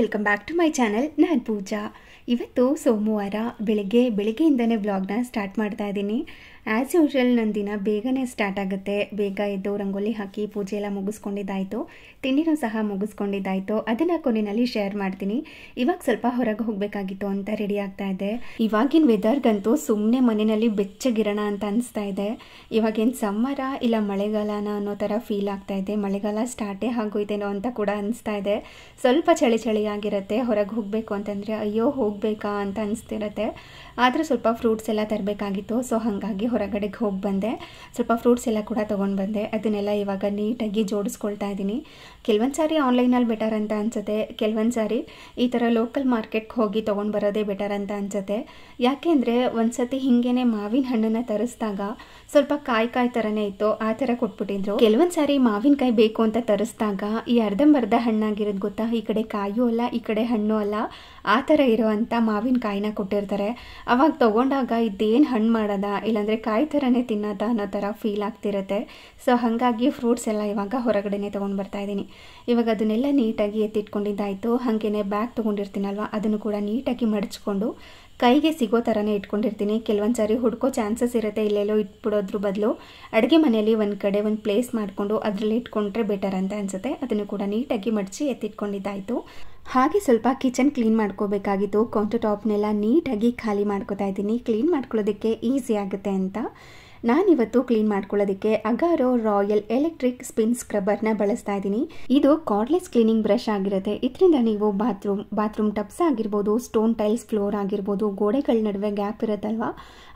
Welcome back to my channel. ನಾನು ಪೂಜಾ. ಇವತ್ತು ಸೋಮವಾರ ಬೆಳಿಗ್ಗೆಯಿಂದನೇ ವ್ಲಾಗ್ನ ಸ್ಟಾರ್ಟ್ ಮಾಡ್ತಾ ಇದ್ದೀನಿ. ಆ್ಯಸ್ ಯೂಶುವಲ್ ನನ್ನ ದಿನ ಬೇಗನೆ ಸ್ಟಾರ್ಟ್ ಆಗುತ್ತೆ. ಬೇಗ ಎದ್ದು ರಂಗೋಲಿ ಹಾಕಿ ಪೂಜೆ ಎಲ್ಲ ಮುಗಿಸ್ಕೊಂಡಿದ್ದಾಯಿತು, ತಿಂಡಿನೂ ಸಹ ಮುಗಿಸ್ಕೊಂಡಿದ್ದಾಯಿತು. ಅದನ್ನು ಕೊನೆಯಲ್ಲಿ ಶೇರ್ ಮಾಡ್ತೀನಿ. ಇವಾಗ ಸ್ವಲ್ಪ ಹೊರಗೆ ಹೋಗಬೇಕಾಗಿತ್ತು ಅಂತ ರೆಡಿ ಆಗ್ತಾ ಇದೆ. ಇವಾಗಿನ ವೆದರ್ಗಂತೂ ಸುಮ್ಮನೆ ಮನೆಯಲ್ಲಿ ಬೆಚ್ಚಗಿರೋಣ ಅಂತ ಅನಿಸ್ತಾ ಇದೆ. ಇವಾಗೇನು ಸಮ್ಮರ ಇಲ್ಲ ಮಳೆಗಾಲನ ಅನ್ನೋ ಥರ ಫೀಲ್ ಆಗ್ತಾ ಇದೆ. ಮಳೆಗಾಲ ಸ್ಟಾರ್ಟೇ ಆಗೋಯ್ತೇನೋ ಅಂತ ಕೂಡ ಅನಿಸ್ತಾ ಇದೆ. ಸ್ವಲ್ಪ ಚಳಿ ಆಗಿರುತ್ತೆ. ಹೊರಗೆ ಹೋಗಬೇಕು ಅಂತಂದರೆ ಅಯ್ಯೋ ಹೋಗಬೇಕಾ ಅಂತ ಅನಿಸ್ತಿರುತ್ತೆ. ಆದರೆ ಸ್ವಲ್ಪ ಫ್ರೂಟ್ಸ್ ಎಲ್ಲ ತರಬೇಕಾಗಿತ್ತು. ಸೊ ಹಾಗಾಗಿ ಹೊರಗಡೆಗೆ ಹೋಗಿ ಬಂದೆ. ಸ್ವಲ್ಪ ಫ್ರೂಟ್ಸ್ ಎಲ್ಲ ಕೂಡ ತೊಗೊಂಡು ಬಂದೆ. ಅದನ್ನೆಲ್ಲ ಇವಾಗ ನೀಟಾಗಿ ಜೋಡಿಸ್ಕೊಳ್ತಾ ಇದ್ದೀನಿ. ಕೆಲವೊಂದು ಸಾರಿ ಆನ್ಲೈನಲ್ಲಿ ಬೆಟರ್ ಅಂತ ಅನಿಸುತ್ತೆ, ಕೆಲವೊಂದು ಸಾರಿ ಈ ಥರ ಲೋಕಲ್ ಮಾರ್ಕೆಟ್ಗೆ ಹೋಗಿ ತೊಗೊಂಡು ಬರೋದೇ ಬೆಟರ್ ಅಂತ ಅನಿಸುತ್ತೆ. ಯಾಕೆಂದರೆ ಒಂದು ಸತಿ ಹಿಂಗೇನೆ ಮಾವಿನ ಹಣ್ಣನ್ನು ತರಿಸಿದಾಗ ಸ್ವಲ್ಪ ಕಾಯಿ ಥರನೇ ಇತ್ತು, ಆ ಥರ ಕೊಟ್ಬಿಟ್ಟಿದ್ರು. ಕೆಲವೊಂದು ಸಾರಿ ಮಾವಿನಕಾಯಿ ಬೇಕು ಅಂತ ತರಿಸಿದಾಗ ಈ ಅರ್ಧಂಬರ್ಧ ಹಣ್ಣಾಗಿರೋದು ಗೊತ್ತಾ, ಈ ಕಡೆ ಕಾಯೂ ಅಲ್ಲ ಈ ಕಡೆ ಹಣ್ಣು ಅಲ್ಲ, ಆ ಥರ ಇರೋವಂಥ ಮಾವಿನಕಾಯಿನ ಕೊಟ್ಟಿರ್ತಾರೆ. ಅವಾಗ ತೊಗೊಂಡಾಗ ಇದೇನು ಹಣ್ಣು ಮಾಡೋದ ಇಲ್ಲಾಂದರೆ ಕಾಯಿ ಥರನೇ ತಿನ್ನೋದ ಅನ್ನೋ ಥರ ಫೀಲ್ ಆಗ್ತಿರುತ್ತೆ. ಸೊ ಹಾಗಾಗಿ ಫ್ರೂಟ್ಸ್ ಎಲ್ಲ ಇವಾಗ ಹೊರಗಡೆನೇ ತೊಗೊಂಡು ಬರ್ತಾ ಇದ್ದೀನಿ. ಇವಾಗ ಅದನ್ನೆಲ್ಲ ನೀಟಾಗಿ ಎತ್ತಿಟ್ಕೊಂಡಿದ್ದಾಯಿತು. ಹಾಗೇನೆ ಬ್ಯಾಗ್ ತೊಗೊಂಡಿರ್ತೀನಲ್ವ, ಅದನ್ನು ಕೂಡ ನೀಟಾಗಿ ಮಡಚ್ಕೊಂಡು ಕೈಗೆ ಸಿಗೋ ಥರನೇ ಇಟ್ಕೊಂಡಿರ್ತೀನಿ. ಕೆಲವೊಂದು ಸಾರಿ ಹುಡ್ಕೋ ಚಾನ್ಸಸ್ ಇರುತ್ತೆ. ಇಲ್ಲೆಲ್ಲೋ ಇಟ್ಬಿಡೋದ್ರ ಬದಲು ಅಡುಗೆ ಮನೆಯಲ್ಲಿ ಒಂದು ಕಡೆ ಒಂದು ಪ್ಲೇಸ್ ಮಾಡಿಕೊಂಡು ಅದರಲ್ಲಿ ಇಟ್ಕೊಂಡ್ರೆ ಬೆಟರ್ ಅಂತ ಅನಿಸುತ್ತೆ. ಅದನ್ನು ಕೂಡ ನೀಟಾಗಿ ಮಡಚಿ ಎತ್ತಿಟ್ಕೊಂಡಿದ್ದಾಯಿತು. ಹಾಗೆ ಸ್ವಲ್ಪ ಕಿಚನ್ ಕ್ಲೀನ್ ಮಾಡ್ಕೋಬೇಕಾಗಿತ್ತು. ಕೌಂಟರ್ ಟಾಪ್ನೆಲ್ಲ ನೀಟಾಗಿ ಖಾಲಿ ಮಾಡ್ಕೋತಾ ಇದ್ದೀನಿ. ಕ್ಲೀನ್ ಮಾಡ್ಕೊಳ್ಳೋದಕ್ಕೆ ಈಸಿ ಆಗುತ್ತೆ ಅಂತ ನಾನಿವತ್ತು ಕ್ಲೀನ್ ಮಾಡ್ಕೊಳ್ಳೋದಕ್ಕೆ ಅಗಾರೋ ರಾಯಲ್ ಎಲೆಕ್ಟ್ರಿಕ್ ಸ್ಪಿನ್ ಸ್ಕ್ರಬ್ಬರ್ನ ಬಳಸ್ತಾ ಇದ್ದೀನಿ. ಇದು ಕಾರ್ಡ್ಲೆಸ್ ಕ್ಲೀನಿಂಗ್ ಬ್ರಷ್ ಆಗಿರುತ್ತೆ. ಇದರಿಂದ ನೀವು ಬಾತ್ರೂಮ್ ಟಬ್ಸ್ ಆಗಿರ್ಬೋದು, ಸ್ಟೋನ್ ಟೈಲ್ಸ್ ಫ್ಲೋರ್ ಆಗಿರ್ಬೋದು, ಗೋಡೆಗಳ ನಡುವೆ ಗ್ಯಾಪ್ ಇರುತ್ತಲ್ವ,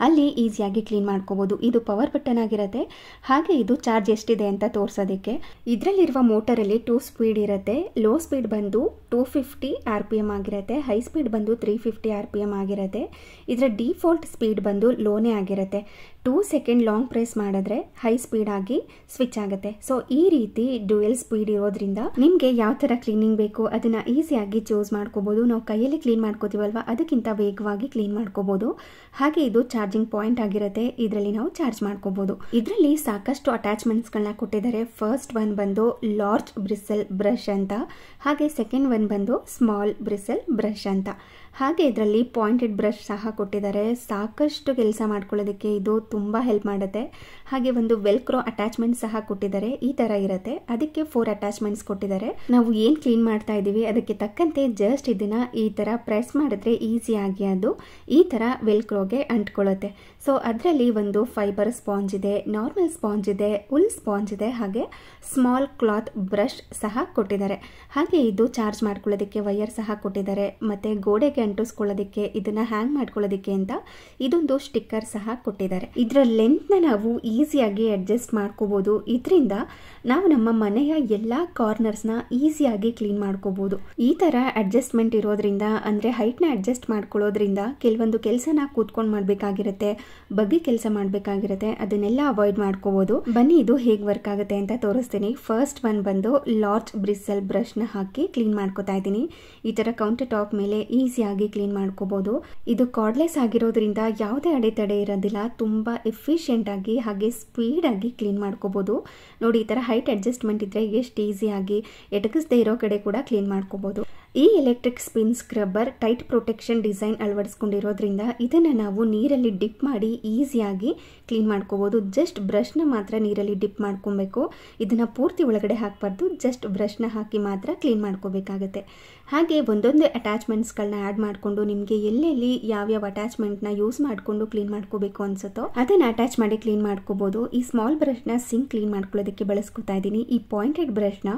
ಅಲ್ಲಿ ಈಸಿಯಾಗಿ ಕ್ಲೀನ್ ಮಾಡ್ಕೋಬೋದು. ಇದು ಪವರ್ ಬಟನ್ ಆಗಿರುತ್ತೆ. ಹಾಗೆ ಇದು ಚಾರ್ಜ್ ಎಷ್ಟಿದೆ ಅಂತ ತೋರಿಸೋದಕ್ಕೆ. ಇದರಲ್ಲಿರುವ ಮೋಟರಲ್ಲಿ 2 ಸ್ಪೀಡ್ ಇರುತ್ತೆ. ಲೋ ಸ್ಪೀಡ್ ಬಂದು 250 RPM ಆಗಿರುತ್ತೆ, ಹೈ ಸ್ಪೀಡ್ ಬಂದು 350 RPM ಆಗಿರುತ್ತೆ. ಇದರ ಡಿಫಾಲ್ಟ್ ಸ್ಪೀಡ್ ಬಂದು ಲೋನೇ ಆಗಿರುತ್ತೆ. 2 ಸೆಕೆಂಡ್ ಲಾಂಗ್ ಪ್ರೆಸ್ ಮಾಡಿದ್ರೆ ಹೈ ಸ್ಪೀಡ್ ಆಗಿ ಸ್ವಿಚ್ ಆಗುತ್ತೆ. ಸೊ ಈ ರೀತಿ ಡ್ಯುಯಲ್ ಸ್ಪೀಡ್ ಇರೋದ್ರಿಂದ ನಿಮಗೆ ಯಾವ ಥರ ಕ್ಲೀನಿಂಗ್ ಬೇಕು ಅದನ್ನು ಈಸಿಯಾಗಿ ಚೂಸ್ ಮಾಡ್ಕೋಬೋದು. ನಾವು ಕೈಯಲ್ಲಿ ಕ್ಲೀನ್ ಮಾಡ್ಕೋತೀವಲ್ವ, ಅದಕ್ಕಿಂತ ವೇಗವಾಗಿ ಕ್ಲೀನ್ ಮಾಡ್ಕೋಬೋದು. ಹಾಗೆ ಇದು ಚಾರ್ಜಿಂಗ್ ಪಾಯಿಂಟ್ ಆಗಿರುತ್ತೆ. ಇದರಲ್ಲಿ ನಾವು ಚಾರ್ಜ್ ಮಾಡ್ಕೋಬೋದು. ಇದರಲ್ಲಿ ಸಾಕಷ್ಟು ಅಟ್ಯಾಚ್ಮೆಂಟ್ಸ್ಗಳನ್ನ ಕೊಟ್ಟಿದ್ದಾರೆ. ಫಸ್ಟ್ ಒನ್ ಬಂದು ಲಾರ್ಜ್ ಬ್ರಿಸಲ್ ಬ್ರಷ್ ಅಂತ, ಹಾಗೆ ಸೆಕೆಂಡ್ ಒನ್ ಬಂದು ಸ್ಮಾಲ್ ಬ್ರಿಸಲ್ ಬ್ರಷ್ ಅಂತ. ಹಾಗೆ ಇದರಲ್ಲಿ ಪಾಯಿಂಟೆಡ್ ಬ್ರಷ್ ಸಹ ಕೊಟ್ಟಿದ್ದಾರೆ. ಸಾಕಷ್ಟು ಕೆಲಸ ಮಾಡ್ಕೊಳ್ಳೋದಕ್ಕೆ ಇದು ತುಂಬ ಹೆಲ್ಪ್ ಮಾಡುತ್ತೆ. ಹಾಗೆ ಒಂದು ವೆಲ್ಕ್ರೋ ಅಟ್ಯಾಚ್ಮೆಂಟ್ ಸಹ ಕೊಟ್ಟಿದ್ದಾರೆ. ಈ ಥರ ಇರುತ್ತೆ. ಅದಕ್ಕೆ 4 ಅಟ್ಯಾಚ್ಮೆಂಟ್ಸ್ ಕೊಟ್ಟಿದ್ದಾರೆ. ನಾವು ಏನು ಕ್ಲೀನ್ ಮಾಡ್ತಾ ಇದ್ದೀವಿ ಅದಕ್ಕೆ ತಕ್ಕಂತೆ ಜಸ್ಟ್ ಇದನ್ನು ಈ ಥರ ಪ್ರೆಸ್ ಮಾಡಿದ್ರೆ ಈಸಿಯಾಗಿ ಅದು ಈ ಥರ ವೆಲ್ಕ್ರೋಗೆ ಅಂಟ್ಕೊಳ್ಳುತ್ತೆ. ಸೊ ಅದರಲ್ಲಿ ಒಂದು ಫೈಬರ್ ಸ್ಪಾಂಜ್ ಇದೆ, ನಾರ್ಮಲ್ ಸ್ಪಾಂಜ್ ಇದೆ, ಉಲ್ ಸ್ಪಾಂಜ್ ಇದೆ, ಹಾಗೆ ಸ್ಮಾಲ್ ಕ್ಲಾತ್ ಬ್ರಷ್ ಸಹ ಕೊಟ್ಟಿದ್ದಾರೆ. ಹಾಗೆ ಇದು ಚಾರ್ಜ್ ಮಾಡ್ಕೊಳ್ಳೋದಕ್ಕೆ ವೈರ್ ಸಹ ಕೊಟ್ಟಿದ್ದಾರೆ. ಮತ್ತು ಗೋಡೆಗೆ ಅಂಟಿಸ್ಕೊಳ್ಳೋದಕ್ಕೆ, ಇದನ್ನ ಹ್ಯಾಂಗ್ ಮಾಡ್ಕೊಳ್ಳೋದಕ್ಕೆ ಅಂತ ಇದೊಂದು ಸ್ಟಿಕ್ಕರ್ ಸಹ ಕೊಟ್ಟಿದ್ದಾರೆ. ಇದರ ಲೆಂತ್ನ ನಾವು ಈಸಿಯಾಗಿ ಅಡ್ಜಸ್ಟ್ ಮಾಡ್ಕೋಬಹುದು. ಇದರಿಂದ ನಾವು ನಮ್ಮ ಮನೆಯ ಎಲ್ಲ ಕಾರ್ನರ್ಸ್ನ ಈಸಿಯಾಗಿ ಕ್ಲೀನ್ ಮಾಡ್ಕೋಬಹುದು. ಈ ತರ ಅಡ್ಜಸ್ಟ್ಮೆಂಟ್ ಇರೋದ್ರಿಂದ, ಅಂದ್ರೆ ಹೈಟ್ನ ಅಡ್ಜಸ್ಟ್ ಮಾಡ್ಕೊಳ್ಳೋದ್ರಿಂದ ಕೆಲವೊಂದು ಕೆಲಸನ ಕೂತ್ಕೊಂಡು ಮಾಡಬೇಕಾಗಿರುತ್ತೆ, ಬಗ್ಗಿ ಕೆಲಸ ಮಾಡಬೇಕಾಗಿರುತ್ತೆ, ಅದನ್ನೆಲ್ಲ ಅವಾಯ್ಡ್ ಮಾಡ್ಕೋಬಹುದು. ಬನ್ನಿ ಇದು ಹೇಗೆ ವರ್ಕ್ ಆಗುತ್ತೆ ಅಂತ ತೋರಿಸ್ತೀನಿ. ಫಸ್ಟ್ ಒನ್ ಬಂದು ಲಾರ್ಜ್ ಬ್ರಿಸಲ್ ಬ್ರಷ್ನ ಹಾಕಿ ಕ್ಲೀನ್ ಮಾಡ್ಕೋತಾ ಇದ್ದೀನಿ. ಈ ತರ ಕೌಂಟರ್ ಟಾಪ್ ಮೇಲೆ ಈಸಿಯಾಗಿ ಕ್ಲೀನ್ ಮಾಡ್ಕೋಬಹುದು. ಇದು ಕಾರ್ಡ್ಲೆಸ್ ಆಗಿರೋದ್ರಿಂದ ಯಾವುದೇ ಅಡೆತಡೆ ಇರೋದಿಲ್ಲ. ತುಂಬಾ ಎಫಿಷಿಯೆಂಟ್ ಆಗಿ ಹಾಗೆ ಸ್ಪೀಡ್ ಆಗಿ ಕ್ಲೀನ್ ಮಾಡ್ಕೋಬಹುದು. ನೋಡಿ, ಈ ತರ ಹೈಟ್ ಅಡ್ಜಸ್ಟ್ಮೆಂಟ್ ಇದ್ರೆ ಎಷ್ಟು ಈಸಿಯಾಗಿ ಎಟಕಿಸದೇ ಇರೋ ಕಡೆ ಕೂಡ ಕ್ಲೀನ್ ಮಾಡ್ಕೋಬಹುದು. ಈ electric spin scrubber tight protection design ಅಳವಡಿಸ್ಕೊಂಡಿರೋದ್ರಿಂದ ಇದನ್ನ ನಾವು ನೀರಲ್ಲಿ ಡಿಪ್ ಮಾಡಿ ಈಸಿಯಾಗಿ ಕ್ಲೀನ್ ಮಾಡ್ಕೋಬಹುದು. ಜಸ್ಟ್ ಬ್ರಷ್ನ ಮಾತ್ರ ನೀರಲ್ಲಿ ಡಿಪ್ ಮಾಡ್ಕೊಬೇಕು. ಇದನ್ನ ಪೂರ್ತಿ ಒಳಗಡೆ ಹಾಕಬಾರ್ದು, ಜಸ್ಟ್ ಬ್ರಷ್ನ ಹಾಕಿ ಮಾತ್ರ ಕ್ಲೀನ್ ಮಾಡ್ಕೋಬೇಕಾಗುತ್ತೆ. ಹಾಗೆ ಒಂದೊಂದು ಅಟ್ಯಾಚ್ಮೆಂಟ್ಸ್ಗಳನ್ನ ಆ್ಯಡ್ ಮಾಡಿಕೊಂಡು ನಿಮಗೆ ಎಲ್ಲೆಲ್ಲಿ ಯಾವ್ಯಾವ ಅಟ್ಯಾಚ್ಮೆಂಟ್ನ ಯೂಸ್ ಮಾಡಿಕೊಂಡು ಕ್ಲೀನ್ ಮಾಡ್ಕೋಬೇಕು ಅನ್ಸುತ್ತೋ ಅದನ್ನು ಅಟ್ಯಾಚ್ ಮಾಡಿ ಕ್ಲೀನ್ ಮಾಡ್ಕೋಬಹುದು. ಈ ಸ್ಮಾಲ್ ಬ್ರಷ್ನ ಸಿಂಕ್ ಕ್ಲೀನ್ ಮಾಡ್ಕೊಳ್ಳೋದಕ್ಕೆ ಬಳಸ್ಕೊತಾ ಇದ್ದೀನಿ. ಈ ಪಾಯಿಂಟೆಡ್ ಬ್ರಷ್ನ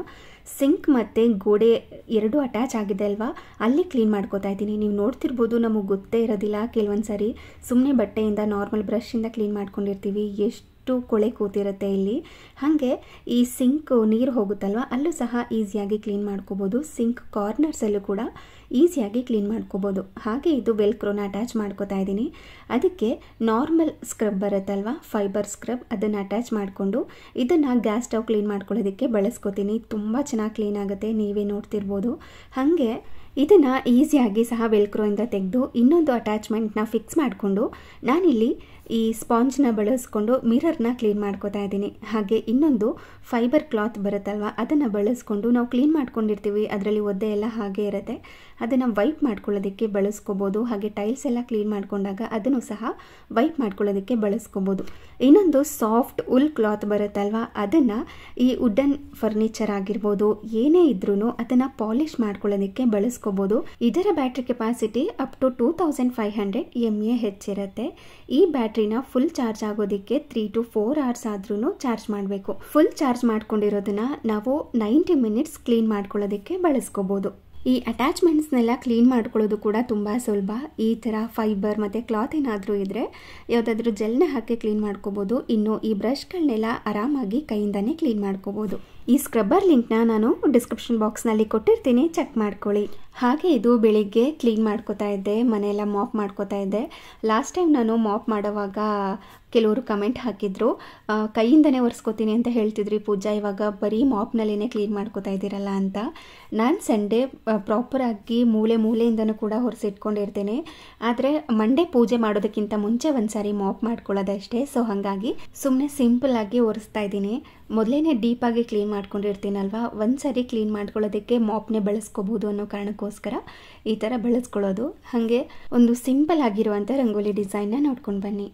ಸಿಂಕ್ ಮತ್ತು ಗೋಡೆ ಎರಡು ಅಟ್ಯಾಚ್ ಆಗಿದೆ ಅಲ್ವಾ, ಅಲ್ಲಿ ಕ್ಲೀನ್ ಮಾಡ್ಕೋತಾ ಇದ್ದೀನಿ. ನೀವು ನೋಡ್ತಿರ್ಬೋದು, ನಮಗೆ ಗೊತ್ತೇ ಇರೋದಿಲ್ಲ ಕೆಲವೊಂದು ಸಾರಿ ಸುಮ್ಮನೆ ಬಟ್ಟೆಯಿಂದ ನಾರ್ಮಲ್ ಬ್ರಷಿಂದ ಕ್ಲೀನ್ ಮಾಡ್ಕೊಂಡಿರ್ತೀವಿ, ಎಷ್ಟು ಕೊಳೆ ಕೂತಿರುತ್ತೆ ಇಲ್ಲಿ. ಹಾಗೆ ಈ ಸಿಂಕ್ ನೀರು ಹೋಗುತ್ತಲ್ವ, ಅಲ್ಲೂ ಸಹ ಈಸಿಯಾಗಿ ಕ್ಲೀನ್ ಮಾಡ್ಕೋಬೋದು. ಸಿಂಕ್ ಕಾರ್ನರ್ಸಲ್ಲೂ ಕೂಡ ಈಸಿಯಾಗಿ ಕ್ಲೀನ್ ಮಾಡ್ಕೋಬೋದು. ಹಾಗೆ ಇದು ವೆಲ್ಕ್ರೋನ ಅಟ್ಯಾಚ್ ಮಾಡ್ಕೋತಾ ಇದ್ದೀನಿ. ಅದಕ್ಕೆ ನಾರ್ಮಲ್ ಸ್ಕ್ರಬ್ ಬರುತ್ತಲ್ವ, ಫೈಬರ್ ಸ್ಕ್ರಬ್, ಅದನ್ನು ಅಟ್ಯಾಚ್ ಮಾಡಿಕೊಂಡು ಇದನ್ನು ಗ್ಯಾಸ್ ಸ್ಟವ್ ಕ್ಲೀನ್ ಮಾಡ್ಕೊಳ್ಳೋದಕ್ಕೆ ಬಳಸ್ಕೋತೀನಿ. ತುಂಬ ಚೆನ್ನಾಗಿ ಕ್ಲೀನ್ ಆಗುತ್ತೆ, ನೀವೇ ನೋಡ್ತಿರ್ಬೋದು. ಹಾಗೆ ಇದನ್ನು ಈಸಿಯಾಗಿ ಸಹ ವೆಲ್ಕ್ರೋಯಿಂದ ತೆಗೆದು ಇನ್ನೊಂದು ಅಟ್ಯಾಚ್ಮೆಂಟ್ನ ಫಿಕ್ಸ್ ಮಾಡಿಕೊಂಡು ನಾನಿಲ್ಲಿ ಈ ಸ್ಪಾಂಜ್ನ ಬಳಸ್ಕೊಂಡು ಮಿರರ್ನ ಕ್ಲೀನ್ ಮಾಡ್ಕೋತಾ ಇದ್ದೀನಿ. ಹಾಗೆ ಇನ್ನೊಂದು ಫೈಬರ್ ಕ್ಲಾತ್ ಬರುತ್ತಲ್ವ, ಅದನ್ನು ಬಳಸ್ಕೊಂಡು ನಾವು ಕ್ಲೀನ್ ಮಾಡ್ಕೊಂಡಿರ್ತೀವಿ, ಅದರಲ್ಲಿ ಒದ್ದೆ ಎಲ್ಲ ಹಾಗೆ ಇರುತ್ತೆ, ಅದನ್ನು ವೈಪ್ ಮಾಡ್ಕೊಳ್ಳೋದಕ್ಕೆ ಬಳಸ್ಕೋಬೋದು. ಹಾಗೆ ಟೈಲ್ಸ್ ಎಲ್ಲ ಕ್ಲೀನ್ ಮಾಡ್ಕೊಂಡಾಗ ಅದನ್ನು ಸಹ ವೈಪ್ ಮಾಡ್ಕೊಳ್ಳೋದಕ್ಕೆ ಬಳಸ್ಕೋಬೋದು. ಇನ್ನೊಂದು ಸಾಫ್ಟ್ ಉಲ್ ಕ್ಲಾತ್ ಬರುತ್ತಲ್ವ, ಅದನ್ನು ಈ ವುಡನ್ ಫರ್ನಿಚರ್ ಆಗಿರ್ಬೋದು ಏನೇ ಇದ್ರೂ ಅದನ್ನು ಪಾಲಿಷ್ ಮಾಡ್ಕೊಳ್ಳೋದಕ್ಕೆ ಬಳಸ್ಕೋಬೋದು. ಇದರ battery capacity up to 2500 mAh ಇರುತ್ತೆ. ಈ ಬ್ಯಾಟ್ರಿನ ಫುಲ್ ಚಾರ್ಜ್ ಆಗೋದಕ್ಕೆ 3 to 4 hours ಆದ್ರೂ ಚಾರ್ಜ್ ಮಾಡಬೇಕು. ಫುಲ್ ಚಾರ್ಜ್ ಮಾಡ್ಕೊಂಡಿರೋದನ್ನ ನಾವು 90 minutes ಕ್ಲೀನ್ ಮಾಡ್ಕೊಳ್ಳೋದಕ್ಕೆ ಬಳಸ್ಕೋಬೋದು. ಈ ಅಟ್ಯಾಚ್ಮೆಂಟ್ಸ್ನೆಲ್ಲ ಕ್ಲೀನ್ ಮಾಡ್ಕೊಳ್ಳೋದು ಕೂಡ ತುಂಬ ಸುಲಭ. ಈ ಥರ ಫೈಬರ್ ಮತ್ತು ಕ್ಲಾತ್ ಏನಾದರೂ ಇದ್ದರೆ ಯಾವುದಾದ್ರೂ ಜೆಲ್ನ ಹಾಕಿ ಕ್ಲೀನ್ ಮಾಡ್ಕೋಬೋದು. ಇನ್ನು ಈ ಬ್ರಷ್ಗಳನ್ನೆಲ್ಲ ಆರಾಮಾಗಿ ಕೈಯಿಂದನೇ ಕ್ಲೀನ್ ಮಾಡ್ಕೋಬೋದು. ಈ ಸ್ಕ್ರಬ್ಬರ್ ಲಿಂಕ್ನ ನಾನು ಡಿಸ್ಕ್ರಿಪ್ಷನ್ ಬಾಕ್ಸ್ನಲ್ಲಿ ಕೊಟ್ಟಿರ್ತೀನಿ, ಚೆಕ್ ಮಾಡ್ಕೊಳ್ಳಿ. ಹಾಗೆ ಇದು ಬೆಳಿಗ್ಗೆ ಕ್ಲೀನ್ ಮಾಡ್ಕೋತಾ ಇದ್ದೆ, ಮನೆಯೆಲ್ಲ ಮಾಪ್ ಮಾಡ್ಕೋತಾ ಇದ್ದೆ. ಲಾಸ್ಟ್ ಟೈಮ್ ನಾನು ಮಾಪ್ ಮಾಡೋವಾಗ ಕೆಲವರು ಕಮೆಂಟ್ ಹಾಕಿದ್ರು, ಕೈಯಿಂದನೇ ಒರೆಸ್ಕೋತೀನಿ ಅಂತ ಹೇಳ್ತಿದ್ರಿ ಪೂಜಾ, ಇವಾಗ ಬರೀ ಮಾಪ್ನಲ್ಲೇ ಕ್ಲೀನ್ ಮಾಡ್ಕೋತಾ ಇದ್ದೀರಲ್ಲ ಅಂತ. ನಾನು ಸಂಡೇ ಪ್ರಾಪರಾಗಿ ಮೂಲೆಯಿಂದನೂ ಕೂಡ ಹೊರಿಸಿಟ್ಕೊಂಡಿರ್ತೇನೆ. ಆದರೆ ಮಂಡೇ ಪೂಜೆ ಮಾಡೋದಕ್ಕಿಂತ ಮುಂಚೆ ಒಂದು ಸಾರಿ ಮಾಪ್ ಮಾಡ್ಕೊಳ್ಳೋದಷ್ಟೇ. ಸೊ ಹಾಗಾಗಿ ಸುಮ್ಮನೆ ಸಿಂಪಲ್ಲಾಗಿ ಒರೆಸ್ತಾ ಇದ್ದೀನಿ. ಮೊದಲೇ ಡೀಪಾಗಿ ಕ್ಲೀನ್ ಮಾಡ್ಕೊಂಡಿರ್ತೀನಲ್ವ, ಒಂದು ಸಾರಿ ಕ್ಲೀನ್ ಮಾಡ್ಕೊಳ್ಳೋದಕ್ಕೆ ಮಾಪ್ನೇ ಬಳಸ್ಕೋಬೋದು ಅನ್ನೋ ಕಾರಣಕ್ಕೋಸ್ಕರ ಈ ಥರ ಬಳಸ್ಕೊಳ್ಳೋದು. ಹಾಗೆ ಒಂದು ಸಿಂಪಲ್ ಆಗಿರುವಂಥ ರಂಗೋಲಿ ಡಿಸೈನ್ನ ನೋಡ್ಕೊಂಡು ಬನ್ನಿ.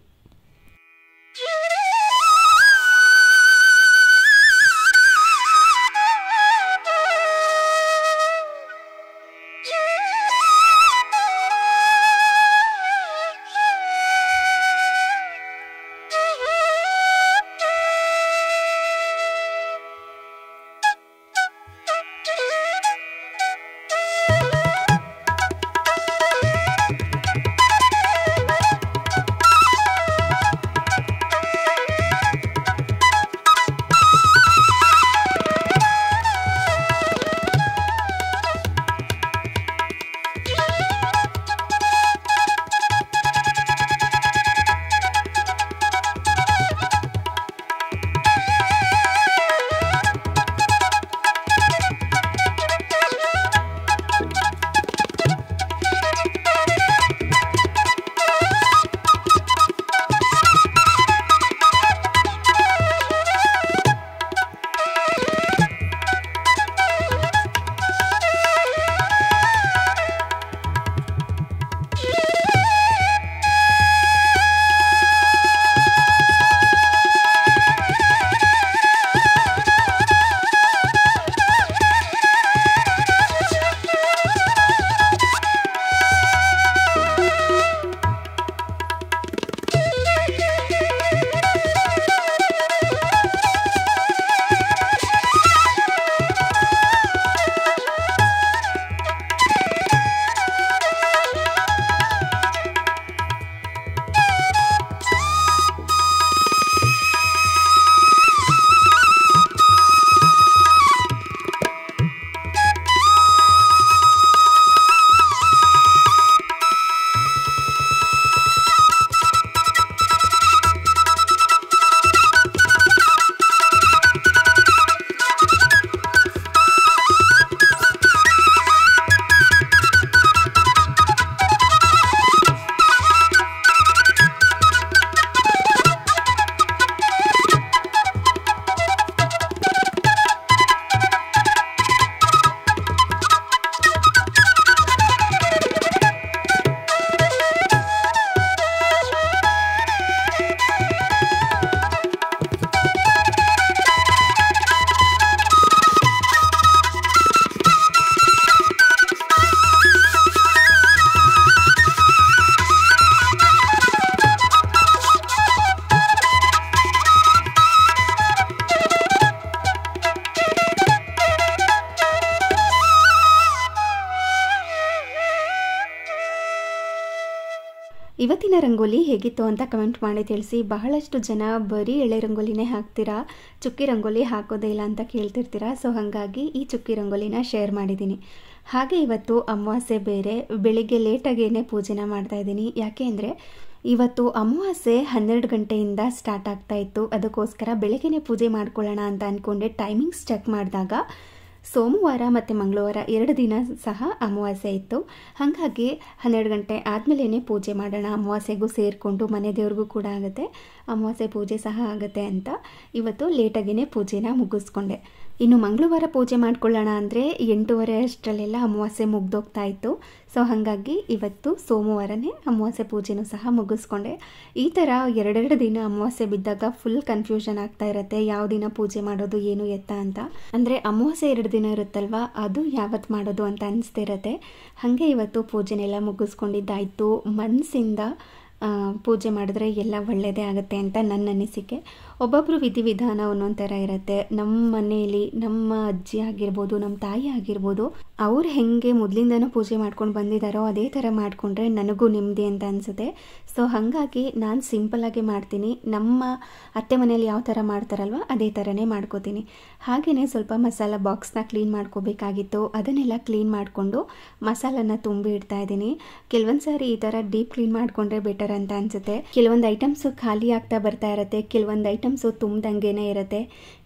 ಇವತ್ತಿನ ರಂಗೋಲಿ ಹೇಗಿತ್ತು ಅಂತ ಕಮೆಂಟ್ ಮಾಡಿ ತಿಳಿಸಿ. ಬಹಳಷ್ಟು ಜನ ಬರೀ ಎಳೆ ರಂಗೋಲಿನೇ ಹಾಕ್ತೀರಾ, ಚುಕ್ಕಿ ರಂಗೋಲಿ ಹಾಕೋದೇ ಇಲ್ಲ ಅಂತ ಕೇಳ್ತಿರ್ತೀರಾ. ಸೊ ಹಾಗಾಗಿ ಈ ಚುಕ್ಕಿ ರಂಗೋಲಿನ ಶೇರ್ ಮಾಡಿದ್ದೀನಿ. ಹಾಗೆ ಇವತ್ತು ಅಮಾವಾಸ್ಯೆ ಬೇರೆ, ಬೆಳಿಗ್ಗೆ ಲೇಟಾಗೇನೆ ಪೂಜೆನ ಮಾಡ್ತಾಯಿದ್ದೀನಿ. ಯಾಕೆ ಅಂದರೆ ಇವತ್ತು ಅಮಾವಾಸ್ಯೆ 12 ಗಂಟೆಯಿಂದ ಸ್ಟಾರ್ಟ್ ಆಗ್ತಾ ಇತ್ತು. ಅದಕ್ಕೋಸ್ಕರ ಬೆಳಗ್ಗೆನೇ ಪೂಜೆ ಮಾಡ್ಕೊಳ್ಳೋಣ ಅಂತ ಅಂದ್ಕೊಂಡೆ. ಟೈಮಿಂಗ್ಸ್ ಚೆಕ್ ಮಾಡಿದಾಗ ಸೋಮವಾರ ಮತ್ತು ಮಂಗಳವಾರ 2 ದಿನ ಸಹ ಅಮಾವಾಸ್ಯೆ ಇತ್ತು. ಹಾಗಾಗಿ 12 ಗಂಟೆ ಆದಮೇಲೆ ಪೂಜೆ ಮಾಡೋಣ, ಅಮಾವಾಸ್ಯೆಗೂ ಸೇರಿಕೊಂಡು ಮನೆ ದೇವ್ರಿಗೂ ಕೂಡ ಆಗುತ್ತೆ, ಅಮಾವಾಸ್ಯೆ ಪೂಜೆ ಸಹ ಆಗುತ್ತೆ ಅಂತ ಇವತ್ತು ಲೇಟಾಗಿಯೇ ಪೂಜೆನ ಮುಗಿಸ್ಕೊಂಡೆ. ಇನ್ನು ಮಂಗಳವಾರ ಪೂಜೆ ಮಾಡ್ಕೊಳ್ಳೋಣ ಅಂದರೆ 8:30 ಅಷ್ಟರಲ್ಲೆಲ್ಲ ಅಮಾವಾಸ್ಯೆ ಮುಗ್ದೋಗ್ತಾ ಇತ್ತು. ಸೊ ಹಾಗಾಗಿ ಇವತ್ತು ಸೋಮವಾರನೇ ಅಮಾವಾಸ್ಯೆ ಪೂಜೆನೂ ಸಹ ಮುಗಿಸ್ಕೊಂಡೆ. ಈ ಥರ 2 ದಿನ ಅಮಾವಾಸ್ಯೆ ಬಿದ್ದಾಗ ಫುಲ್ ಕನ್ಫ್ಯೂಷನ್ ಆಗ್ತಾ ಇರುತ್ತೆ, ಯಾವ ದಿನ ಪೂಜೆ ಮಾಡೋದು ಏನು ಎತ್ತ ಅಂತ. ಅಂದರೆ ಅಮಾವಾಸ್ಯೆ 2 ದಿನ ಇರುತ್ತಲ್ವ, ಅದು ಯಾವತ್ತು ಮಾಡೋದು ಅಂತ ಅನಿಸ್ತಿರತ್ತೆ. ಹಾಗೆ ಇವತ್ತು ಪೂಜೆನೆಲ್ಲ ಮುಗಿಸ್ಕೊಂಡಿದ್ದಾಯಿತು. ಮನಸ್ಸಿಂದ ಪೂಜೆ ಮಾಡಿದ್ರೆ ಎಲ್ಲ ಒಳ್ಳೆಯದೇ ಆಗುತ್ತೆ ಅಂತ ನನ್ನ ಅನಿಸಿಕೆ. ಒಬ್ಬೊಬ್ಬರು ವಿಧಿವಿಧಾನ ಒಂದೊಂದು ಥರ ಇರುತ್ತೆ. ನಮ್ಮ ಮನೆಯಲ್ಲಿ ನಮ್ಮ ಅಜ್ಜಿ ಆಗಿರ್ಬೋದು, ನಮ್ಮ ತಾಯಿ ಆಗಿರ್ಬೋದು, ಅವ್ರು ಹೆಂಗೆ ಮೊದಲಿಂದನೂ ಪೂಜೆ ಮಾಡ್ಕೊಂಡು ಬಂದಿದ್ದಾರೋ ಅದೇ ಥರ ಮಾಡಿಕೊಂಡ್ರೆ ನನಗೂ ನೆಮ್ಮದಿ ಅಂತ ಅನಿಸುತ್ತೆ. ಸೊ ಹಾಗಾಗಿ ನಾನು ಸಿಂಪಲ್ಲಾಗಿ ಮಾಡ್ತೀನಿ. ನಮ್ಮ ಅತ್ತೆ ಮನೆಯಲ್ಲಿ ಯಾವ ಥರ ಮಾಡ್ತಾರಲ್ವ ಅದೇ ಥರನೇ ಮಾಡ್ಕೋತೀನಿ. ಹಾಗೆಯೇ ಸ್ವಲ್ಪ ಮಸಾಲ ಬಾಕ್ಸ್ನ ಕ್ಲೀನ್ ಮಾಡ್ಕೋಬೇಕಾಗಿತ್ತು. ಅದನ್ನೆಲ್ಲ ಕ್ಲೀನ್ ಮಾಡಿಕೊಂಡು ಮಸಾಲನ ತುಂಬಿ ಇಡ್ತಾ ಇದ್ದೀನಿ. ಕೆಲವೊಂದು ಸಾರಿ ಈ ಥರ ಡೀಪ್ ಕ್ಲೀನ್ ಮಾಡಿಕೊಂಡ್ರೆ ಬೆಟರ್ ಅಂತ ಅನಿಸುತ್ತೆ. ಕೆಲವೊಂದು ಐಟಮ್ಸು ಖಾಲಿ ಆಗ್ತಾ ಬರ್ತಾ ಇರುತ್ತೆ, ಕೆಲವೊಂದು ಐಟಮ್ಸು ತುಂಬ್ದಂಗೆನೇ ಇರುತ್ತೆ.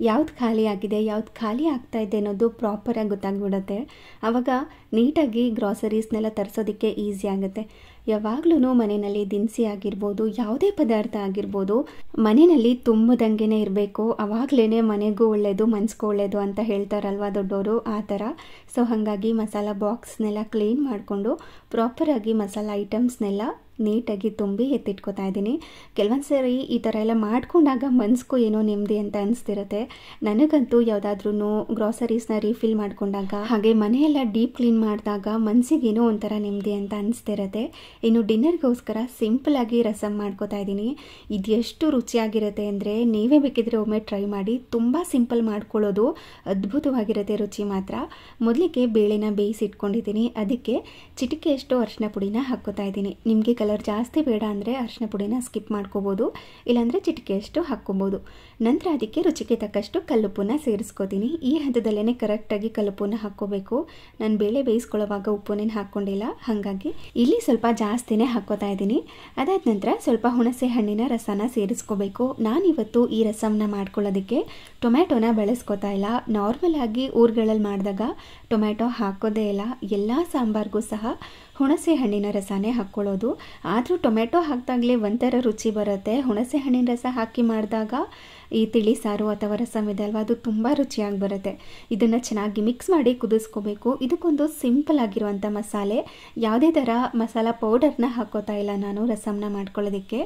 ಯಾವ್ದು ಖಾಲಿ ಆಗಿದೆ, ಯಾವ್ದು ಖಾಲಿ ಆಗ್ತಾ ಇದೆ ಅನ್ನೋದು ಪ್ರಾಪರಾಗಿ ಗೊತ್ತಾಗ್ಬಿಡುತ್ತೆ. ಆವಾಗ ನೀಟಾಗಿ ಗ್ರಾಸರೀಸ್ನೆಲ್ಲ ತರಿಸೋದಕ್ಕೆ ಈಸಿ ಆಗುತ್ತೆ. ಯಾವಾಗ್ಲೂ ಮನೆಯಲ್ಲಿ ದಿನಸಿ ಆಗಿರ್ಬೋದು, ಯಾವುದೇ ಪದಾರ್ಥ ಆಗಿರ್ಬೋದು, ಮನೆಯಲ್ಲಿ ತುಂಬದಂಗೆನೇ ಇರಬೇಕು. ಅವಾಗಲೇ ಮನೆಗೂ ಒಳ್ಳೆಯದು, ಮನಸ್ಗೂ ಒಳ್ಳೆಯದು ಅಂತ ಹೇಳ್ತಾರಲ್ವ ದೊಡ್ಡವರು, ಆ ಥರ. ಸೊ ಹಾಗಾಗಿ ಮಸಾಲ ಬಾಕ್ಸ್ನೆಲ್ಲ ಕ್ಲೀನ್ ಮಾಡಿಕೊಂಡು ಪ್ರಾಪರಾಗಿ ಮಸಾಲ ಐಟಮ್ಸ್ನೆಲ್ಲ ನೀಟಾಗಿ ತುಂಬಿ ಎತ್ತಿಟ್ಕೋತಾ ಇದ್ದೀನಿ. ಕೆಲವೊಂದು ಸರಿ ಈ ಥರ ಎಲ್ಲ ಮಾಡ್ಕೊಂಡಾಗ ಮನಸ್ಗೂ ಏನೋ ನೆಮ್ಮದಿ ಅಂತ ಅನಿಸ್ತಿರುತ್ತೆ. ನನಗಂತೂ ಯಾವುದಾದ್ರೂ ಗ್ರಾಸರೀಸ್ನ ರೀಫಿಲ್ ಮಾಡ್ಕೊಂಡಾಗ, ಹಾಗೆ ಮನೆಯೆಲ್ಲ ಡೀಪ್ ಕ್ಲೀನ್ ಮಾಡಿದಾಗ ಮನಸ್ಸಿಗೇನೋ ಒಂಥರ ನೆಮ್ಮದಿ ಅಂತ ಅನಿಸ್ತಿರುತ್ತೆ. ಇನ್ನು ಡಿನ್ನರ್ಗೋಸ್ಕರ ಸಿಂಪಲಾಗಿ ರಸಮ್ ಮಾಡ್ಕೋತಾ ಇದ್ದೀನಿ. ಇದು ಎಷ್ಟು ರುಚಿಯಾಗಿರುತ್ತೆ ಅಂದರೆ ನೀವೇ ಬೇಕಿದ್ರೆ ಒಮ್ಮೆ ಟ್ರೈ ಮಾಡಿ. ತುಂಬ ಸಿಂಪಲ್ ಮಾಡ್ಕೊಳ್ಳೋದು, ಅದ್ಭುತವಾಗಿರುತ್ತೆ ರುಚಿ ಮಾತ್ರ. ಮೊದಲಿಗೆ ಬೇಳೆನ ಬೇಯಿಸಿಟ್ಕೊಂಡಿದ್ದೀನಿ. ಅದಕ್ಕೆ ಚಿಟಿಕೆಯಷ್ಟು ಅರಿಶಿನ ಪುಡಿನ ಹಾಕ್ಕೋತಾ ಇದ್ದೀನಿ. ನಿಮಗೆ ಕಲರ್ ಜಾಸ್ತಿ ಬೇಡ ಅಂದರೆ ಅರಿಶಿನ ಪುಡಿನ ಸ್ಕಿಪ್ ಮಾಡ್ಕೋಬೋದು, ಇಲ್ಲಾಂದರೆ ಚಿಟಿಕೆಯಷ್ಟು ಹಾಕ್ಕೋಬೋದು. ನಂತರ ಅದಕ್ಕೆ ರುಚಿಗೆ ತಕ್ಕಷ್ಟು ಕಲ್ಲುಪ್ಪನ್ನ ಸೇರಿಸ್ಕೋತೀನಿ. ಈ ಹಂತದಲ್ಲೇ ಕರೆಕ್ಟಾಗಿ ಕಲ್ಲುಪ್ಪನ್ನ ಹಾಕ್ಕೋಬೇಕು. ನಾನು ಬೇಳೆ ಬೇಯಿಸ್ಕೊಳ್ಳೋವಾಗ ಉಪ್ಪುನೇನು ಹಾಕ್ಕೊಂಡಿಲ್ಲ, ಹಾಗಾಗಿ ಇಲ್ಲಿ ಸ್ವಲ್ಪ ಜಾಸ್ತಿನೇ ಹಾಕ್ಕೋತಾ ಇದ್ದೀನಿ. ಅದಾದ ನಂತರ ಸ್ವಲ್ಪ ಹುಣಸೆ ಹಣ್ಣಿನ ರಸನ ಸೇರಿಸ್ಕೋಬೇಕು. ನಾನಿವತ್ತು ಈ ರಸಮ್ನ ಮಾಡ್ಕೊಳ್ಳೋದಕ್ಕೆ ಟೊಮ್ಯಾಟೋನ ಬಳಸ್ಕೋತಾ ಇಲ್ಲ. ನಾರ್ಮಲ್ ಆಗಿ ಊರುಗಳಲ್ಲಿ ಮಾಡಿದಾಗ ಟೊಮ್ಯಾಟೊ ಹಾಕೋದೇ ಇಲ್ಲ. ಎಲ್ಲ ಸಾಂಬಾರ್ಗೂ ಸಹ ಹುಣಸೆ ಹಣ್ಣಿನ ರಸನೇ ಹಾಕ್ಕೊಳ್ಳೋದು. ಆದರೂ ಟೊಮೆಟೊ ಹಾಕಿದಾಗಲೇ ಒಂಥರ ರುಚಿ ಬರುತ್ತೆ. ಹುಣಸೆ ಹಣ್ಣಿನ ರಸ ಹಾಕಿ ಮಾಡಿದಾಗ ಈ ತಿಳಿ ಸಾರು ಅಥವಾ ರಸಮ್ ಇದೆ ಅಲ್ವಾ, ಅದು ತುಂಬ ರುಚಿಯಾಗಿ ಬರುತ್ತೆ. ಇದನ್ನು ಚೆನ್ನಾಗಿ ಮಿಕ್ಸ್ ಮಾಡಿ ಕುದಿಸ್ಕೋಬೇಕು. ಇದಕ್ಕೊಂದು ಸಿಂಪಲ್ ಆಗಿರುವಂಥ ಮಸಾಲೆ, ಯಾವುದೇ ಥರ ಮಸಾಲ ಪೌಡರ್ನ ಹಾಕೋತಾ ಇಲ್ಲ ನಾನು ರಸಮ್ನ ಮಾಡ್ಕೊಳ್ಳೋದಕ್ಕೆ.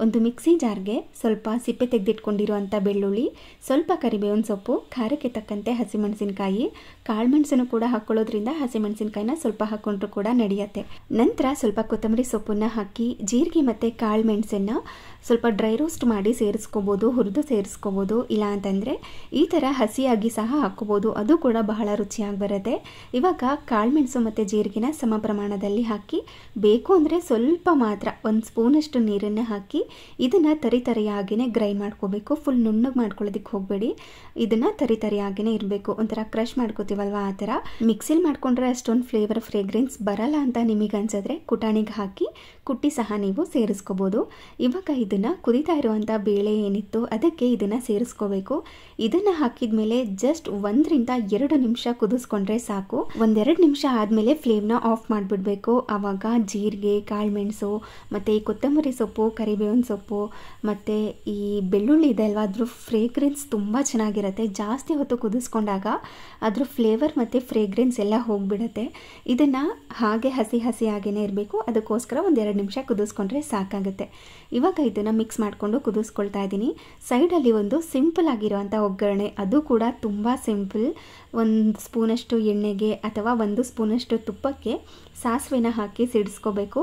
ಒಂದು ಮಿಕ್ಸಿ ಜಾರ್ಗೆ ಸ್ವಲ್ಪ ಸಿಪ್ಪೆ ತೆಗೆದಿಟ್ಕೊಂಡಿರುವಂಥ ಬೆಳ್ಳುಳ್ಳಿ, ಸ್ವಲ್ಪ ಕರಿಬೇವಿನ ಸೊಪ್ಪು, ಖಾರಕ್ಕೆ ತಕ್ಕಂತೆ ಹಸಿಮೆಣಸಿನ್ಕಾಯಿ, ಕಾಳುಮೆಣಸನ್ನು ಕೂಡ ಹಾಕ್ಕೊಳ್ಳೋದ್ರಿಂದ ಹಸಿಮೆಣಸಿನ್ಕಾಯಿನ ಸ್ವಲ್ಪ ಹಾಕ್ಕೊಂಡ್ರೂ ಕೂಡ ನಡೆಯುತ್ತೆ. ನಂತರ ಸ್ವಲ್ಪ ಕೊತ್ತಂಬರಿ ಸೊಪ್ಪನ್ನು ಹಾಕಿ ಜೀರಿಗೆ ಮತ್ತು ಕಾಳುಮೆಣಸನ್ನು ಸ್ವಲ್ಪ ಡ್ರೈ ರೋಸ್ಟ್ ಮಾಡಿ ಸೇರಿಸ್ಕೋಬೋದು, ಹುರಿದು ಸೇರಿಸ್ಕೋಬೋದು. ಇಲ್ಲ ಅಂತಂದರೆ ಈ ಥರ ಹಸಿಯಾಗಿ ಸಹ ಹಾಕ್ಕೋಬೋದು, ಅದು ಕೂಡ ಬಹಳ ರುಚಿಯಾಗಿ ಬರುತ್ತೆ. ಇವಾಗ ಕಾಳುಮೆಣಸು ಮತ್ತು ಜೀರಿಗೆನ ಸಮ ಪ್ರಮಾಣದಲ್ಲಿ ಹಾಕಿ, ಬೇಕು ಅಂದರೆ ಸ್ವಲ್ಪ ಮಾತ್ರ 1 ಸ್ಪೂನಷ್ಟು ನೀರನ್ನು ಹಾಕಿ ಇದನ್ನು ತರಿಯಾಗಿಯೇ ಗ್ರೈಂಡ್ ಮಾಡ್ಕೋಬೇಕು. ಫುಲ್ ನುಣ್ಣಗೆ ಮಾಡ್ಕೊಳ್ಳೋದಕ್ಕೆ ಹೋಗಬೇಡಿ, ಇದನ್ನು ತರಿಯಾಗಿಯೇ ಇರಬೇಕು. ಒಂಥರ ಕ್ರಷ್ ಮಾಡ್ಕೋತೀವಲ್ವ ಆ ಥರ. ಮಿಕ್ಸಿಲಿ ಮಾಡ್ಕೊಂಡ್ರೆ ಅಷ್ಟೊಂದು ಫ್ರೇಗ್ರೆನ್ಸ್ ಬರಲ್ಲ ಅಂತ ನಿಮಗೆ ಅನ್ಸಿದ್ರೆ ಕುಟಾಣಿಗೆ ಹಾಕಿ ಕುಟ್ಟಿ ಸಹ ನೀವು ಸೇರಿಸ್ಕೋಬೋದು. ಇವಾಗ ಇದನ್ನು ಕುದೀತಾ ಇರುವಂಥ ಬೇಳೆ ಏನಿತ್ತು ಅದಕ್ಕೆ ಇದನ್ನು ಸೇರಿಸ್ಕೋಬೇಕು. ಇದನ್ನು ಹಾಕಿದ ಮೇಲೆ ಜಸ್ಟ್ 1 ರಿಂದ 2 ನಿಮಿಷ ಕುದಿಸ್ಕೊಂಡ್ರೆ ಸಾಕು. 1-2 ನಿಮಿಷ ಆದಮೇಲೆ ಫ್ಲೇಮ್ನ ಆಫ್ ಮಾಡಿಬಿಡಬೇಕು. ಆವಾಗ ಜೀರಿಗೆ, ಕಾಳುಮೆಣಸು ಮತ್ತು ಈ ಕೊತ್ತಂಬರಿ ಸೊಪ್ಪು, ಕರಿಬೇವಿನ ಸೊಪ್ಪು ಮತ್ತು ಈ ಬೆಳ್ಳುಳ್ಳಿ ಇದೆ ಅಲ್ವಾ, ಅದ್ರ ಫ್ರೇಗ್ರೆನ್ಸ್ ತುಂಬ ಚೆನ್ನಾಗಿರುತ್ತೆ. ಜಾಸ್ತಿ ಹೊತ್ತು ಕುದಿಸ್ಕೊಂಡಾಗ ಅದ್ರ ಫ್ಲೇವರ್ ಮತ್ತು ಫ್ರೇಗ್ರೆನ್ಸ್ ಎಲ್ಲ ಹೋಗಿಬಿಡುತ್ತೆ. ಇದನ್ನು ಹಾಗೆ ಹಸಿಯಾಗೇ ಇರಬೇಕು. ಅದಕ್ಕೋಸ್ಕರ 1-2 ನಿಮಿಷ ಕುದಿಸ್ಕೊಂಡ್ರೆ ಸಾಕಾಗುತ್ತೆ. ಇವಾಗ ಇದನ್ನು ಮಿಕ್ಸ್ ಮಾಡಿಕೊಂಡು ಕುದಿಸ್ಕೊಳ್ತಾ ಇದ್ದೀನಿ. ಸೈಡಲ್ಲಿ ಒಂದು ಸಿಂಪಲ್ ಆಗಿರುವಂಥ ಒಗ್ಗರಣೆ, ಅದು ಕೂಡ ತುಂಬ ಸಿಂಪಲ್. 1 ಸ್ಪೂನಷ್ಟು ಎಣ್ಣೆಗೆ ಅಥವಾ 1 ಸ್ಪೂನಷ್ಟು ತುಪ್ಪಕ್ಕೆ ಸಾಸಿವೆನ ಹಾಕಿ ಸಿಡಿಸ್ಕೋಬೇಕು.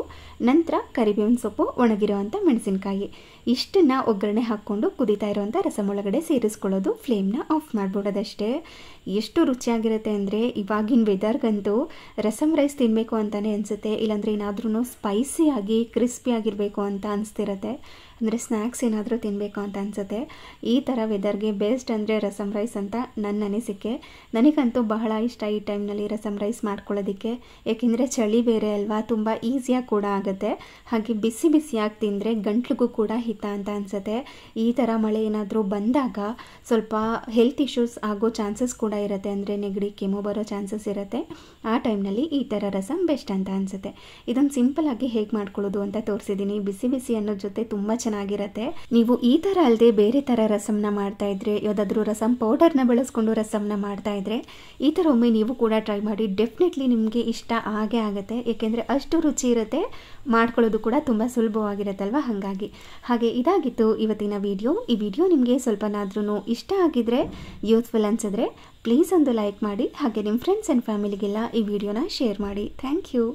ನಂತರ ಕರಿಬೇವಿನ ಸೊಪ್ಪು, ಒಣಗಿರುವಂಥ ಮೆಣಸಿನಕಾಯಿ, ಇಷ್ಟನ್ನು ಒಗ್ಗರಣೆ ಹಾಕ್ಕೊಂಡು ಕುದೀತಾ ಇರುವಂಥ ರಸಮ್ ಒಳಗಡೆ ಸೇರಿಸ್ಕೊಳ್ಳೋದು. ಫ್ಲೇಮ್ನ ಆಫ್ ಮಾಡಿಬಿಡೋದಷ್ಟೇ. ಎಷ್ಟು ರುಚಿಯಾಗಿರುತ್ತೆ ಅಂದರೆ ಇವಾಗಿನ ವೆದರ್ಗಂತೂ ರಸಮ್ ರೈಸ್ ತಿನ್ನಬೇಕು ಅಂತಲೇ ಅನಿಸುತ್ತೆ. ಇಲ್ಲಾಂದರೆ ಏನಾದ್ರೂ ಸ್ಪೈಸಿಯಾಗಿ ಕ್ರಿಸ್ಪಿಯಾಗಿರಬೇಕು ಅಂತ ಅನಿಸ್ತಿರುತ್ತೆ. ಅಂದರೆ ಸ್ನ್ಯಾಕ್ಸ್ ಏನಾದರೂ ತಿನ್ನಬೇಕು ಅಂತ ಅನಿಸುತ್ತೆ. ಈ ಥರ ವೆದರ್ಗೆ ಬೆಸ್ಟ್ ಅಂದರೆ ರಸಮ್ ರೈಸ್ ಅಂತ ನನ್ನ ಅನಿಸಿಕೆ. ನನಗಂತೂ ಬಹಳ ಇಷ್ಟ ಈ ಟೈಮ್ನಲ್ಲಿ ರಸಮ್ ರೈಸ್ ಮಾಡ್ಕೊಳ್ಳೋದಕ್ಕೆ. ಏಕೆಂದರೆ ಚಳಿ ಬೇರೆ ಅಲ್ವಾ, ತುಂಬ ಈಸಿಯಾಗಿ ಕೂಡ ಆಗುತ್ತೆ. ಹಾಗೆ ಬಿಸಿ ಬಿಸಿಯಾಗಿ ತಿಂದರೆ ಗಂಟ್ಲಿಗೂ ಕೂಡ ಹಿತ ಅಂತ ಅನಿಸುತ್ತೆ. ಈ ಥರ ಮಳೆ ಏನಾದರೂ ಬಂದಾಗ ಸ್ವಲ್ಪ ಹೆಲ್ತ್ ಇಶ್ಯೂಸ್ ಆಗೋ ಚಾನ್ಸಸ್ ಕೂಡ ಇರುತ್ತೆ. ಅಂದರೆ ನೆಗಡಿ ಕೆಮ್ಮು ಬರೋ ಚಾನ್ಸಸ್ ಇರುತ್ತೆ. ಆ ಟೈಮ್ನಲ್ಲಿ ಈ ಥರ ರಸಮ್ ಬೆಸ್ಟ್ ಅಂತ ಅನಿಸುತ್ತೆ. ಇದನ್ನು ಸಿಂಪಲ್ಲಾಗಿ ಹೇಗೆ ಮಾಡ್ಕೊಳ್ಳೋದು ಅಂತ ತೋರಿಸಿದ್ದೀನಿ. ಬಿಸಿ ಬಿಸಿ ಅನ್ನೋ ಜೊತೆ ತುಂಬ ಚೆನ್ನಾಗಿರುತ್ತೆ. ನೀವು ಈ ಥರ ಅಲ್ಲದೆ ಬೇರೆ ಥರ ರಸಮ್ನ ಮಾಡ್ತಾ ಇದ್ರೆ, ಯಾವುದಾದ್ರೂ ರಸಮ್ ಪೌಡರ್ನ ಬಳಸ್ಕೊಂಡು ರಸಮ್ನ ಮಾಡ್ತಾ ಇದ್ರೆ ಈ ಥರ ಒಮ್ಮೆ ನೀವು ಕೂಡ ಟ್ರೈ ಮಾಡಿ. ಡೆಫಿನೆಟ್ಲಿ ನಿಮಗೆ ಇಷ್ಟ ಆಗೇ ಆಗುತ್ತೆ. ಏಕೆಂದರೆ ಅಷ್ಟು ರುಚಿ ಇರುತ್ತೆ, ಮಾಡ್ಕೊಳ್ಳೋದು ಕೂಡ ತುಂಬ ಸುಲಭವಾಗಿರುತ್ತಲ್ವ. ಹಾಗೆ ಇದಾಗಿತ್ತು ಇವತ್ತಿನ ವಿಡಿಯೋ. ಈ ವಿಡಿಯೋ ನಿಮಗೆ ಸ್ವಲ್ಪನಾದ್ರೂ ಇಷ್ಟ ಆಗಿದ್ರೆ, ಯೂಸ್ಫುಲ್ ಅನಿಸಿದ್ರೆ ಪ್ಲೀಸ್ ಒಂದು ಲೈಕ್ ಮಾಡಿ. ಹಾಗೆ ನಿಮ್ಮ ಫ್ರೆಂಡ್ಸ್ ಆ್ಯಂಡ್ ಫ್ಯಾಮಿಲಿಗೆಲ್ಲ ಈ ವಿಡಿಯೋನ ಶೇರ್ ಮಾಡಿ. Thank you.